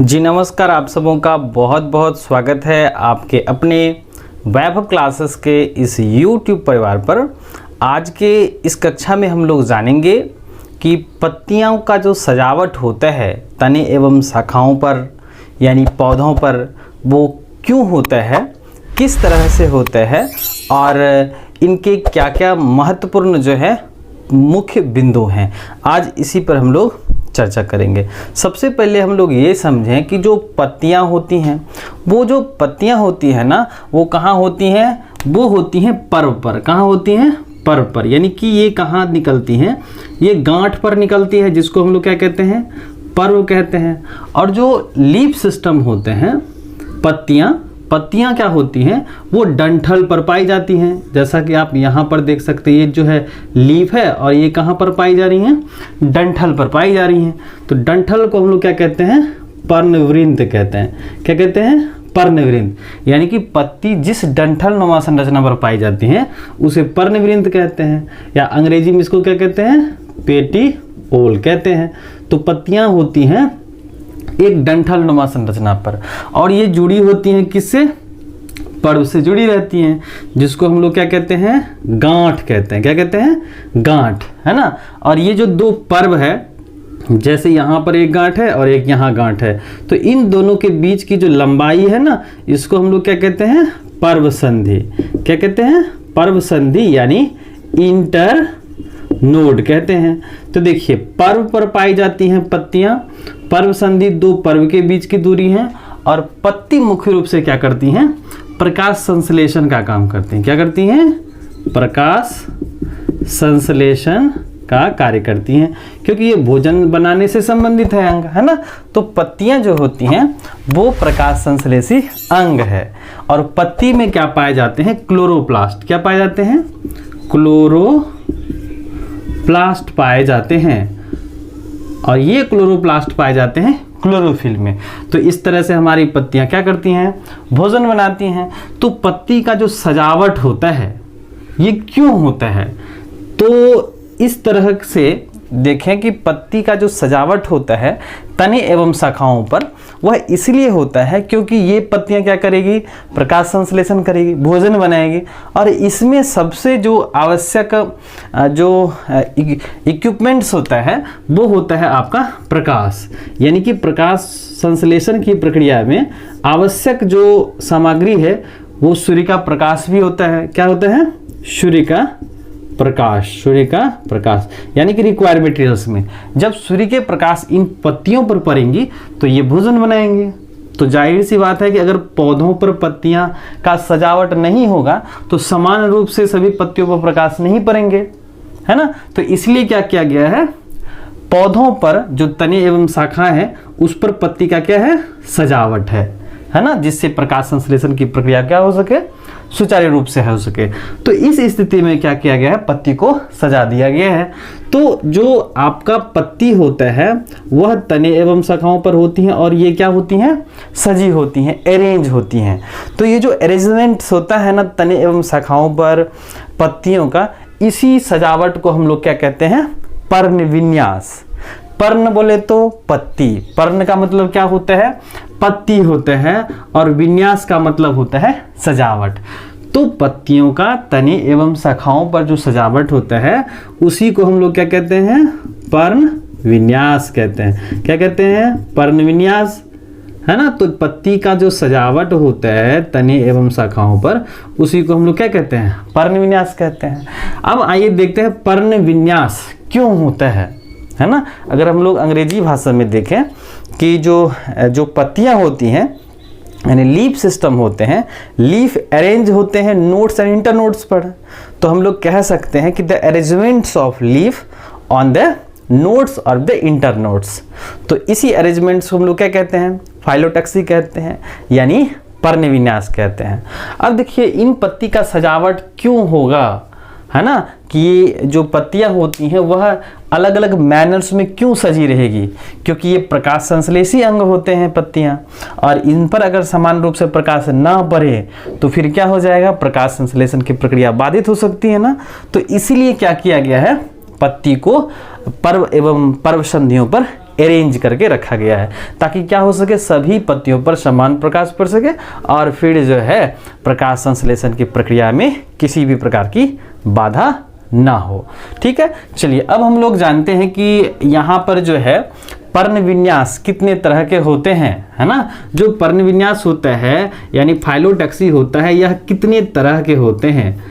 जी नमस्कार, आप सबों का बहुत बहुत स्वागत है आपके अपने वैभव क्लासेस के इस YouTube परिवार पर। आज के इस कक्षा में हम लोग जानेंगे कि पत्तियों का जो सजावट होता है तने एवं शाखाओं पर यानी पौधों पर, वो क्यों होता है, किस तरह से होता है और इनके क्या क्या महत्वपूर्ण जो है मुख्य बिंदु हैं। आज इसी पर हम लोग चर्चा करेंगे। सबसे पहले हम लोग ये समझें कि जो पत्तियां होती हैं, वो जो पत्तियां होती हैं ना, वो कहाँ होती हैं? वो होती हैं पर्व पर। कहाँ होती हैं? पर्व पर। यानी कि ये कहाँ निकलती हैं? ये गांठ पर निकलती है, जिसको हम लोग क्या कहते हैं? पर्व कहते हैं। और जो लीफ सिस्टम होते हैं, पत्तियां क्या होती हैं? वो डंठल पर पाई जाती हैं। जैसा कि आप यहाँ पर देख सकते हैं, ये जो है लीफ है और ये कहाँ पर पाई जा रही हैं? डंठल पर पाई जा रही हैं। तो डंठल को हम लोग क्या कहते हैं? पर्णवृंत कहते हैं। क्या कहते हैं? पर्णवृंत। यानी कि पत्ती जिस डंठल नुमा संरचना पर पाई जाती हैं उसे पर्णवृंत कहते हैं, या अंग्रेजी में इसको क्या कहते हैं? पेटीओल कहते हैं। तो पत्तियां होती हैं एक डंठल नुमा संरचना पर, और ये जुड़ी होती हैं किससे? पर्व से जुड़ी रहती हैं, जिसको हम लोग क्या कहते हैं? गांठ कहते हैं। क्या कहते हैं? गांठ, है ना। और ये जो दो पर्व है, जैसे यहाँ पर एक गांठ है और एक यहाँ गांठ है, तो इन दोनों के बीच की जो लंबाई है ना, इसको हम लोग क्या कहते हैं? पर्व संधि। क्या कहते हैं? पर्व संधि, यानी इंटर नोड कहते हैं। तो देखिए, पर्व पर पाई जाती हैं पत्तियां। पर्व संधि दो पर्व के बीच की दूरी है, और पत्ती मुख्य रूप से क्या करती हैं? प्रकाश संश्लेषण का काम करती हैं। क्या करती हैं? प्रकाश संश्लेषण का कार्य करती हैं, क्योंकि ये भोजन बनाने से संबंधित है अंग, है ना। तो पत्तियां जो होती हैं वो प्रकाश संश्लेषी अंग है। और पत्ती में क्या पाए जाते हैं? क्लोरोप्लास्ट। क्या पाए जाते हैं? क्लोरोप्लास्ट पाए जाते हैं। और ये क्लोरोप्लास्ट पाए जाते हैं क्लोरोफिल में। तो इस तरह से हमारी पत्तियां क्या करती हैं? भोजन बनाती हैं। तो पत्ती का जो सजावट होता है, ये क्यों होता है? तो इस तरह से देखें कि पत्ती का जो सजावट होता है तने एवं शाखाओं पर, वह इसलिए होता है क्योंकि ये पत्तियां क्या करेगी? प्रकाश संश्लेषण करेगी, भोजन बनाएगी। और इसमें सबसे जो आवश्यक जो इक्विपमेंट्स होता है वो होता है आपका प्रकाश। यानी कि प्रकाश संश्लेषण की प्रक्रिया में आवश्यक जो सामग्री है वो सूर्य का प्रकाश भी होता है। क्या होता है? सूर्य का प्रकाश, यानी कि रिक्वायर्ड मटेरियल्स में जब सूर्य के प्रकाश इन पत्तियों पर पड़ेंगी तो ये भोजन बनाएंगे। तो जाहिर सी बात है कि अगर पौधों पर पत्तियां का सजावट नहीं होगा तो समान रूप से सभी पत्तियों पर प्रकाश नहीं पड़ेंगे, है ना। तो इसलिए क्या किया गया है? पौधों पर जो तने एवं शाखाएं हैं उस पर पत्ती का क्या है? सजावट है ना, जिससे प्रकाश संश्लेषण की प्रक्रिया क्या हो सके? सुचारू रूप से हो सके। तो इस स्थिति में क्या किया गया है? पत्ती को सजा दिया गया है। तो जो आपका पत्ती होता है वह तने एवं शाखाओं पर होती हैं, और ये क्या होती हैं? सजी होती हैं, अरेंज होती हैं। तो ये जो अरेंजमेंट्स होता है ना तने एवं शाखाओं पर पत्तियों का, इसी सजावट को हम लोग क्या कहते हैं? पर्ण विन्यास। पर्ण बोले तो पत्ती, पर्ण का मतलब क्या होता है? पत्ती होते हैं, और विन्यास का मतलब होता है सजावट। तो पत्तियों का तने एवं शाखाओं पर जो सजावट होता है उसी को हम लोग क्या कहते हैं? पर्ण विन्यास कहते हैं। क्या कहते हैं? पर्ण विन्यास, है ना। तो पत्ती का जो सजावट होता है तने एवं शाखाओं पर, उसी को हम लोग क्या कहते हैं? पर्ण विन्यास कहते हैं। अब आइए देखते हैं पर्ण विन्यास क्यों होता है ना। अगर हम लोग अंग्रेजी भाषा में देखें कि जो पत्तियां होती हैं यानी लीफ सिस्टम होते हैं, लीफ अरेंज होते हैं नोड्स एंड इंटर नोड्स पर, तो हम लोग कह सकते हैं कि the arrangements of leaf on the nodes और द इंटर नोड्स। तो इसी अरेंजमेंट्स को हम लोग क्या कहते हैं? फाइलोटैक्सी कहते हैं, यानी पर्ण विन्यास कहते हैं। अब देखिए, इन पत्ती का सजावट क्यों होगा, है ना, कि जो पत्तियां होती हैं वह अलग अलग मैनर्स में क्यों सजी रहेगी? क्योंकि ये प्रकाश संश्लेषी अंग होते हैं पत्तियां, और इन पर अगर समान रूप से प्रकाश ना पड़े तो फिर क्या हो जाएगा? प्रकाश संश्लेषण की प्रक्रिया बाधित हो सकती है ना। तो इसीलिए क्या किया गया है? पत्ती को पर्व एवं पर्व संधियों पर अरेंज करके रखा गया है, ताकि क्या हो सके, सभी पत्तियों पर समान प्रकाश पड़ सके और फिर जो है प्रकाश संश्लेषण की प्रक्रिया में किसी भी प्रकार की बाधा ना हो। ठीक है, चलिए अब हम लोग जानते हैं कि यहाँ पर जो है पर्ण विन्यास कितने तरह के होते हैं, है ना। जो पर्ण विन्यास होता है यानी फाइलोटैक्सी होता है, यह कितने तरह के होते हैं।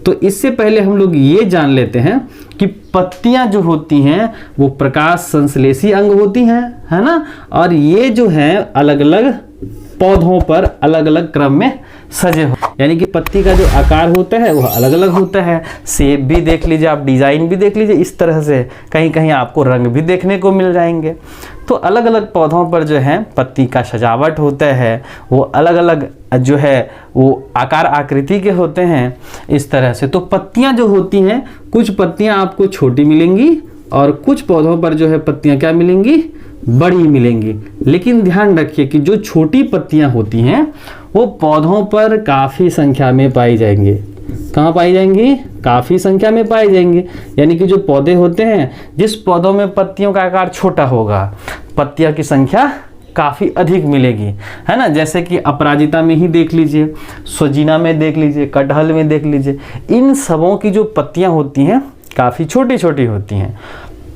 तो इससे पहले हम लोग ये जान लेते हैं कि पत्तियां जो होती हैं वो प्रकाश संश्लेषी अंग होती हैं, है ना। और ये जो है अलग अलग पौधों पर अलग अलग क्रम में सजे हो, यानी कि पत्ती का जो आकार होता है वह अलग अलग होता है। शेप भी देख लीजिए आप, डिज़ाइन भी देख लीजिए, इस तरह से कहीं कहीं आपको रंग भी देखने को मिल जाएंगे। तो अलग अलग पौधों पर जो है पत्ती का सजावट होता है, वो अलग अलग जो है वो आकार आकृति के होते हैं, इस तरह से। तो पत्तियां जो होती हैं, कुछ पत्तियां आपको छोटी मिलेंगी और कुछ पौधों पर जो है पत्तियां क्या मिलेंगी, बड़ी मिलेंगी। लेकिन ध्यान रखिए कि जो छोटी पत्तियां होती हैं वो पौधों पर काफ़ी संख्या में पाई जाएंगी। कहाँ पाई जाएंगी, काफ़ी संख्या में पाई जाएंगी। यानी कि जो पौधे होते हैं, जिस पौधों में पत्तियों का आकार छोटा होगा, पत्तियां की संख्या काफ़ी अधिक मिलेगी, है ना। जैसे कि अपराजिता में ही देख लीजिए, सोजीना में देख लीजिए, कटहल में देख लीजिए, इन सबों की जो पत्तियां होती हैं काफ़ी छोटी छोटी होती हैं।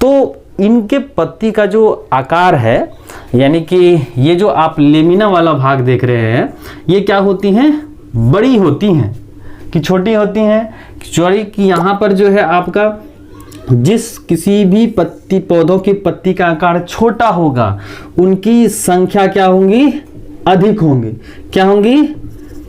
तो इनके पत्ती का जो आकार है, यानी कि ये जो आप लेमिना वाला भाग देख रहे हैं, ये क्या होती हैं, बड़ी होती हैं कि छोटी होती हैं। चौड़ी कि यहाँ पर जो है आपका जिस किसी भी पत्ती पौधों की पत्ती का आकार छोटा होगा, उनकी संख्या क्या होंगी, अधिक होंगी। क्या होंगी,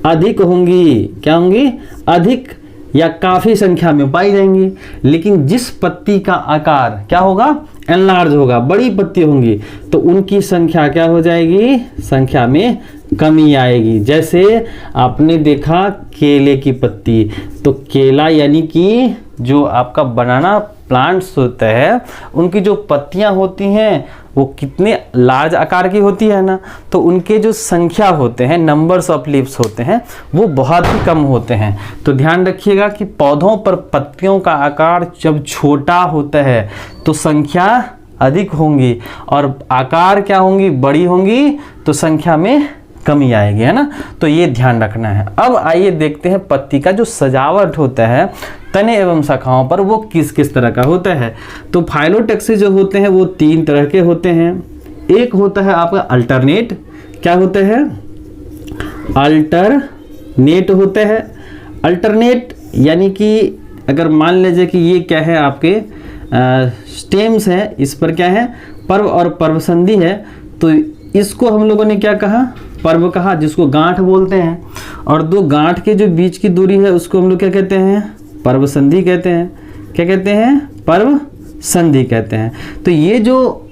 अधिक होंगी। क्या होंगी, अधिक या काफ़ी संख्या में पाई जाएंगी। लेकिन जिस पत्ती का आकार क्या होगा, एनलार्ज होगा, बड़ी पत्ती होंगी, तो उनकी संख्या क्या हो जाएगी, संख्या में कमी आएगी। जैसे आपने देखा केले की पत्ती, तो केला यानी कि जो आपका बनाना प्लांट्स होता है, उनकी जो पत्तियां होती हैं वो कितने लार्ज आकार की होती है ना, तो उनके जो संख्या होते हैं, नंबर्स ऑफ लीव्स होते हैं, वो बहुत ही कम होते हैं। तो ध्यान रखिएगा कि पौधों पर पत्तियों का आकार जब छोटा होता है तो संख्या अधिक होंगी, और आकार क्या होंगी, बड़ी होंगी, तो संख्या में कमी आएगी, है ना। तो ये ध्यान रखना है। अब आइए देखते हैं पत्ती का जो सजावट होता है तने एवं शाखाओं पर, वो किस किस तरह का होता है। तो फाइलोटैक्सी जो होते हैं वो 3 तरह के होते हैं। एक होता है आपका अल्टरनेट। क्या होता है, अल्टरनेट होता है। अल्टरनेट यानी कि अगर मान लीजिए कि ये क्या है, आपके स्टेम्स हैं, इस पर क्या है, पर्व और पर्व संधि है, तो इसको हम लोगों ने क्या कहा, पर्व कहा, जिसको गांठ बोलते हैं। और 2 गांठ के जो बीच की दूरी है उसको हम लोग क्या कहते हैं, पर्व संधि कहते हैं। क्या कहते हैं, पर्व संधि कहते हैं। तो ये जो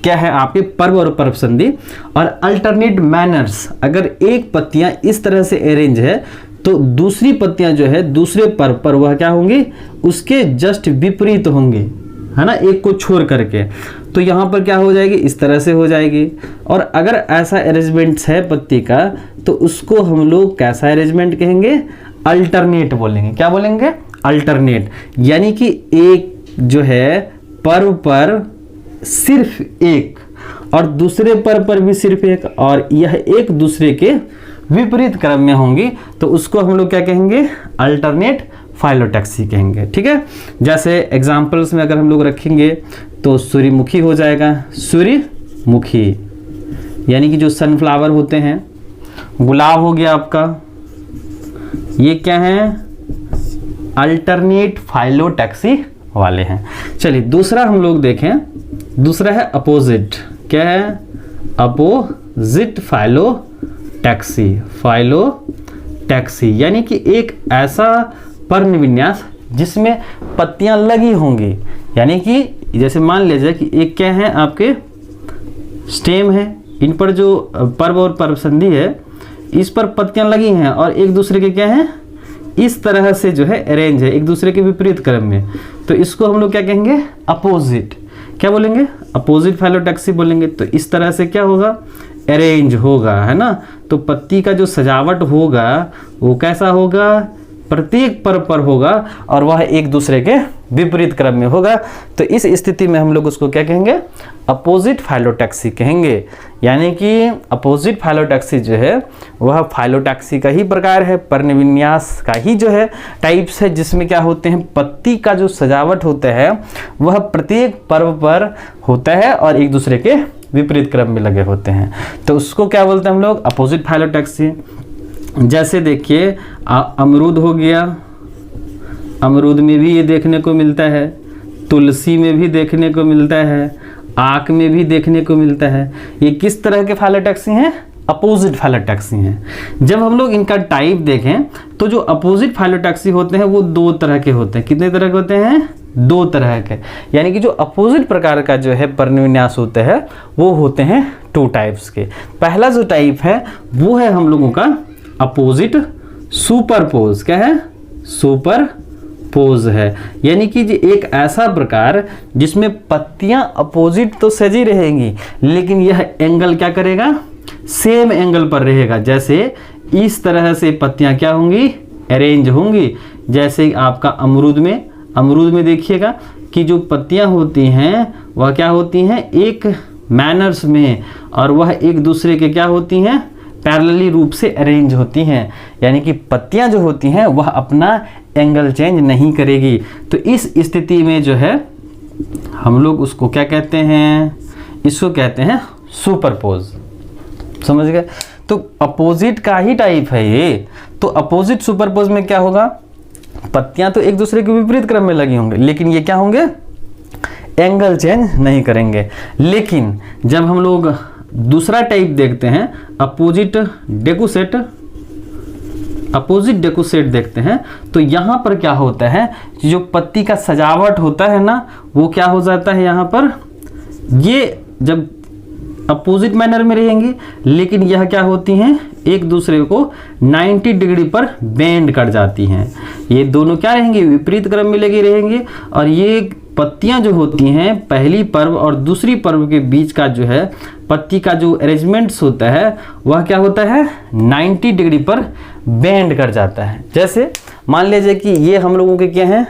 क्या है आपके पर्व और पर्व संधि। और अल्टरनेट मैनर्स, अगर एक पत्तियां इस तरह से अरेंज है तो दूसरी पत्तियां जो है दूसरे पर्व पर वह क्या होंगी, उसके जस्ट विपरीत होंगी, है ना, एक को छोड़ करके। तो यहाँ पर क्या हो जाएगी, इस तरह से हो जाएगी। और अगर ऐसा अरेंजमेंट है पत्ती का, तो उसको हम लोग कैसा अरेंजमेंट कहेंगे, अल्टरनेट बोलेंगे। क्या बोलेंगे, अल्टरनेट। यानी कि एक जो है पर्व पर सिर्फ एक और दूसरे पर्व पर भी सिर्फ एक, और यह एक दूसरे के विपरीत क्रम में होंगी, तो उसको हम लोग क्या कहेंगे, अल्टरनेट फाइलोटैक्सी कहेंगे। ठीक है, जैसे एग्जाम्पल्स में अगर हम लोग रखेंगे तो सूर्यमुखी हो जाएगा, सूर्यमुखी यानी कि जो सनफ्लावर होते हैं। गुलाब हो गया आपका, ये क्या है, अल्टरनेट फाइलोटैक्सी वाले हैं। चलिए दूसरा हम लोग देखें, दूसरा है अपोजिट। क्या है, अपोजिट फाइलोटैक्सी। फाइलोटैक्सी यानी कि एक ऐसा पर्ण विन्यास जिसमें पत्तियां लगी होंगी, यानी कि जैसे मान लीजिए कि एक क्या है, आपके स्टेम है, इन पर जो पर्व और पर्व संधि है, इस पर पत्तियां लगी हैं और एक दूसरे के क्या है, इस तरह से जो है अरेंज है, एक दूसरे के विपरीत क्रम में। तो इसको हम लोग क्या कहेंगे, अपोजिट। क्या बोलेंगे, अपोजिट फाइलोटैक्सी बोलेंगे। तो इस तरह से क्या होगा, अरेंज होगा, है ना। तो पत्ती का जो सजावट होगा वो कैसा होगा, प्रत्येक पर्व पर होगा और वह एक दूसरे के विपरीत क्रम में होगा। तो इस स्थिति में हम लोग उसको क्या कहेंगे, अपोजिट फाइलोटैक्सी कहेंगे। यानी कि अपोजिट फाइलोटैक्सी जो है वह फाइलोटैक्सी का ही प्रकार है, पर्णविन्यास का ही जो है टाइप्स है, जिसमें क्या होते हैं, पत्ती का जो सजावट होता है वह प्रत्येक पर्व पर होता है और एक दूसरे के विपरीत क्रम में लगे होते हैं। तो उसको क्या बोलते हैं हम लोग, अपोजिट फाइलोटैक्सी। जैसे देखिए अमरूद हो गया, अमरूद में भी ये देखने को मिलता है, तुलसी में भी देखने को मिलता है, आक में भी देखने को मिलता है। ये किस तरह के फाइलोटैक्सी हैं, अपोजिट फाइलोटैक्सी हैं। जब हम लोग इनका टाइप देखें तो जो अपोजिट फाइलोटैक्सी होते हैं वो दो तरह के होते हैं। कितने तरह के होते हैं, दो तरह के। यानी कि जो अपोजिट प्रकार का जो है पर्णविन्यास होता है वो होते हैं टू टाइप्स के। पहला जो टाइप है वो है हम लोगों का अपोजिट सुपरपोज। क्या है, सुपरपोज है। यानी कि एक ऐसा प्रकार जिसमें पत्तियां अपोजिट तो सजी रहेंगी लेकिन यह एंगल क्या करेगा, सेम एंगल पर रहेगा। जैसे इस तरह से पत्तियां क्या होंगी, अरेंज होंगी। जैसे आपका अमरूद में देखिएगा कि जो पत्तियां होती हैं वह क्या होती हैं, एक मैनर्स में, और वह एक दूसरे के क्या होती हैं, पैरेलली रूप से अरेंज होती हैं। यानी कि पत्तियां जो होती हैं वह अपना एंगल चेंज नहीं करेगी। तो इस स्थिति में जो है हम लोग उसको क्या कहते हैं, इसको कहते हैं सुपरपोज। समझ गए। तो अपोजिट का ही टाइप है ये। तो अपोजिट सुपरपोज में क्या होगा, पत्तियां तो एक दूसरे के विपरीत क्रम में लगी होंगी लेकिन ये क्या होंगे, एंगल चेंज नहीं करेंगे। लेकिन जब हम लोग दूसरा टाइप देखते हैं, अपोजिट डेकुसेट देखते हैं, तो यहां पर क्या होता है, जो पत्ती का सजावट होता है ना वो क्या हो जाता है, यहां पर ये जब अपोजिट मैनर में रहेंगी लेकिन यह क्या होती हैं, एक दूसरे को 90 डिग्री पर बेंड कर जाती हैं। ये दोनों क्या रहेंगे, विपरीत क्रम में लगी रहेंगी। और ये पत्तियां जो होती हैं पहली पर्व और दूसरी पर्व के बीच का जो है पत्ती का जो अरेंजमेंट्स होता है वह क्या होता है, 90 डिग्री पर बेंड कर जाता है। जैसे मान लीजिए कि ये हम लोगों के क्या हैं,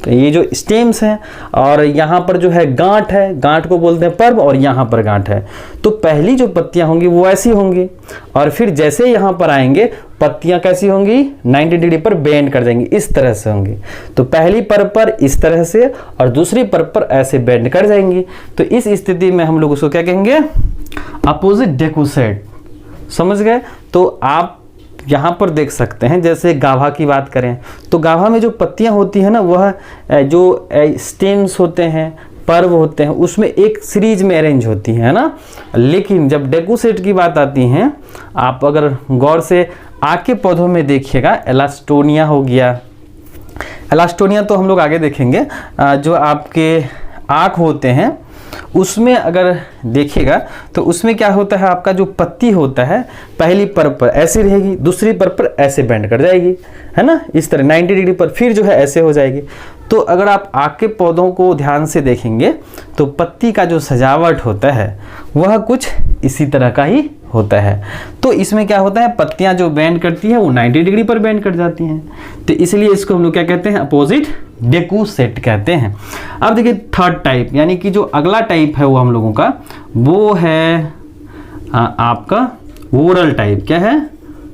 तो ये जो स्टेम्स हैं और यहाँ पर जो है गांठ है, गांठ को बोलते हैं पर्व, और यहाँ पर गांठ है। तो पहली जो पत्तियां होंगी वो ऐसी होंगी और फिर जैसे यहाँ पर आएंगे पत्तियां कैसी होंगी, 90 डिग्री पर बेंड कर जाएंगी, इस तरह से होंगी। तो पहली पर्व पर इस तरह से और दूसरी पर्व पर ऐसे बेंड कर जाएंगी। तो इस स्थिति में हम लोग उसको क्या कहेंगे, अपोजिट डेकुसेट। समझ गए। तो आप यहाँ पर देख सकते हैं, जैसे गाभा की बात करें तो गाभा में जो पत्तियां होती हैं ना वह जो स्टेम्स होते हैं, पर्व होते हैं, उसमें एक सीरीज में अरेंज होती है ना। लेकिन जब डेकुसेट की बात आती है, आप अगर गौर से आग के पौधों में देखिएगा, एलास्टोनिया हो गया, एलास्टोनिया तो हम लोग आगे देखेंगे, जो आपके आँख होते हैं उसमें अगर देखिएगा तो उसमें क्या होता है, आपका जो पत्ती होता है पहली पर्व पर ऐसी रहेगी, दूसरी पर्व पर ऐसे बेंड कर जाएगी, है ना, इस तरह 90 डिग्री पर, फिर जो है ऐसे हो जाएगी। तो अगर आप आग के पौधों को ध्यान से देखेंगे तो पत्ती का जो सजावट होता है वह कुछ इसी तरह का ही होता है। तो इसमें क्या होता है, पत्तियां जो बेंड करती है वो 90 डिग्री पर बेंड कर जाती हैं। तो इसलिए इसको हम लोग क्या कहते हैं, अपोजिट डेकुसेट कहते हैं। अब देखिए थर्ड टाइप, यानी कि जो अगला टाइप है वो हम लोगों का वो है आपका वोरल टाइप। क्या है,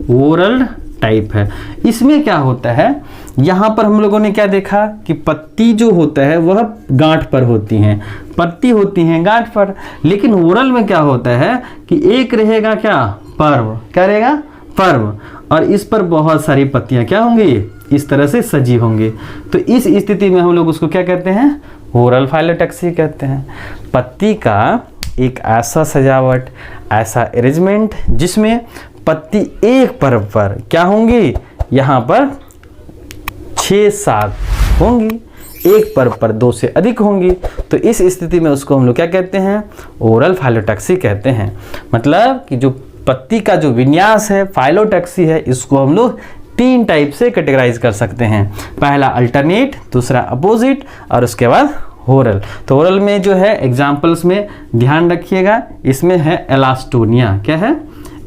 वोरल टाइप है। इसमें क्या होता है, यहाँ पर हम लोगों ने क्या देखा कि पत्ती जो होता है वह गांठ पर होती हैं, पत्ती होती हैं गांठ पर। लेकिन ओरल में क्या होता है कि एक रहेगा क्या, पर्व, क्या रहेगा, पर्व, और इस पर बहुत सारी पत्तियां क्या होंगी, इस तरह से सजी होंगी। तो इस स्थिति में हम लोग उसको क्या कहते हैं, ओरल फाइलोटैक्सी कहते हैं। पत्ती का एक ऐसा सजावट, ऐसा अरेंजमेंट जिसमें पत्ती एक पर्व पर क्या होंगी, यहाँ पर 6-7 होंगी, एक पर्व पर 2 से अधिक होंगी। तो इस स्थिति में उसको हम लोग क्या कहते हैं, ओरल फाइलोटैक्सी कहते हैं। मतलब कि जो पत्ती का जो विन्यास है, फाइलोटैक्सी है, इसको हम लोग 3 टाइप से कैटेगराइज कर सकते हैं। पहला अल्टरनेट, दूसरा अपोजिट, और उसके बाद ओरल। तो ओरल में जो है एग्जाम्पल्स में ध्यान रखिएगा, इसमें है एलास्टोनिया। क्या है,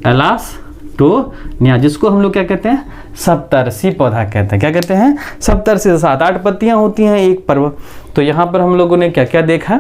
एलास्टोनिया। एलास्टोनिया, जिसको हम लोग क्या कहते हैं, सप्तर्षी पौधा कहते हैं। क्या कहते हैं, सप्तर्षी। 7-8 पत्तियां होती हैं एक पर्व। तो यहाँ पर हम लोगों ने क्या क्या देखा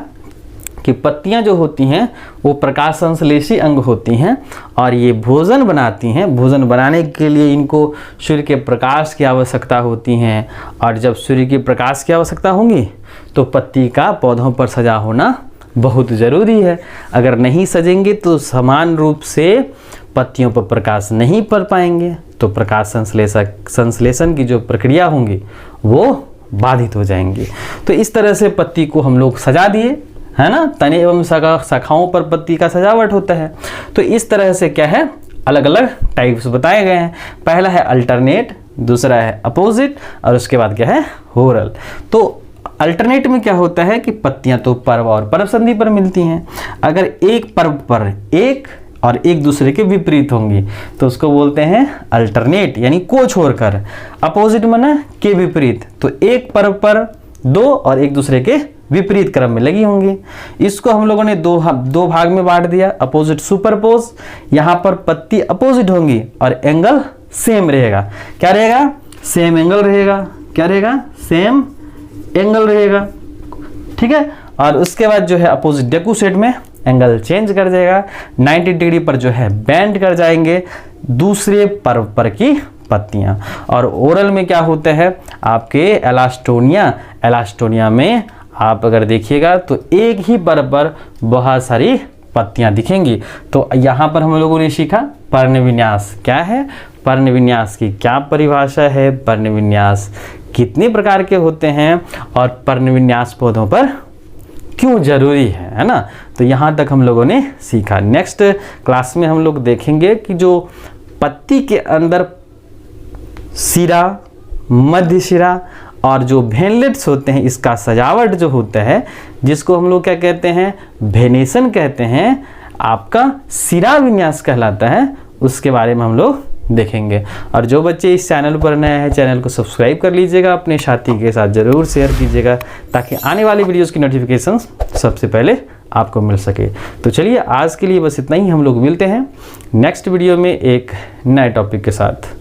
कि पत्तियां जो होती हैं वो प्रकाश संश्लेषी अंग होती हैं और ये भोजन बनाती हैं। भोजन बनाने के लिए इनको सूर्य के प्रकाश की आवश्यकता होती है, और जब सूर्य के प्रकाश की आवश्यकता होगी तो पत्ती का पौधों पर सजा होना बहुत ज़रूरी है। अगर नहीं सजेंगे तो समान रूप से पत्तियों पर प्रकाश नहीं पड़ पाएंगे, तो प्रकाश संश्लेषण की जो प्रक्रिया होंगी वो बाधित हो जाएंगी। तो इस तरह से पत्ती को हम लोग सजा दिए, है ना। तने एवं शाखाओं पर पत्ती का सजावट होता है। तो इस तरह से क्या है, अलग अलग टाइप्स बताए गए हैं। पहला है अल्टरनेट, दूसरा है अपोजिट, और उसके बाद क्या है, होरल। तो अल्टरनेट में क्या होता है कि पत्तियां तो पर्व और पर्व संधि पर मिलती हैं। अगर एक पर्व पर एक और एक दूसरे के विपरीत होंगी तो उसको बोलते हैं अल्टरनेट, यानी को छोड़कर। अपोजिट माना के विपरीत, तो एक पर्व पर दो और एक दूसरे के विपरीत क्रम में लगी होंगी। इसको हम लोगों ने दो भाग में बांट दिया, अपोजिट सुपरपोज। यहाँ पर पत्ती अपोजिट होंगी और एंगल सेम रहेगा। क्या रहेगा, सेम एंगल रहेगा। क्या रहेगा, सेम एंगल रहेगा, ठीक है। और उसके बाद जो है अपोजिट डेकुसेट में एंगल चेंज कर जाएगा, 90 डिग्री पर जो है बेंड कर जाएंगे दूसरे पर्व पर की पत्तियां। और ओरल में क्या होता है, आपके एलास्टोनिया में आप अगर देखिएगा तो एक ही पर्व पर बहुत सारी पत्तियां दिखेंगी। तो यहाँ पर हम लोगों ने सीखा पर्णविन्यास क्या है, पर्णविन्यास की क्या परिभाषा है, पर्णविन्यास कितने प्रकार के होते हैं, और पर्णविन्यास पौधों पर क्यों जरूरी है ना। तो यहाँ तक हम लोगों ने सीखा। नेक्स्ट क्लास में हम लोग देखेंगे कि जो पत्ती के अंदर सिरा, मध्य सिरा और जो वेनलेट्स होते हैं, इसका सजावट जो होता है, जिसको हम लोग क्या कहते हैं, वेनेशन कहते हैं, आपका सिरा विन्यास कहलाता है, उसके बारे में हम लोग देखेंगे। और जो बच्चे इस चैनल पर नए हैं, चैनल को सब्सक्राइब कर लीजिएगा, अपने साथी के साथ ज़रूर शेयर कीजिएगा, ताकि आने वाली वीडियोस की नोटिफिकेशंस सबसे पहले आपको मिल सके। तो चलिए आज के लिए बस इतना ही, हम लोग मिलते हैं नेक्स्ट वीडियो में एक नए टॉपिक के साथ।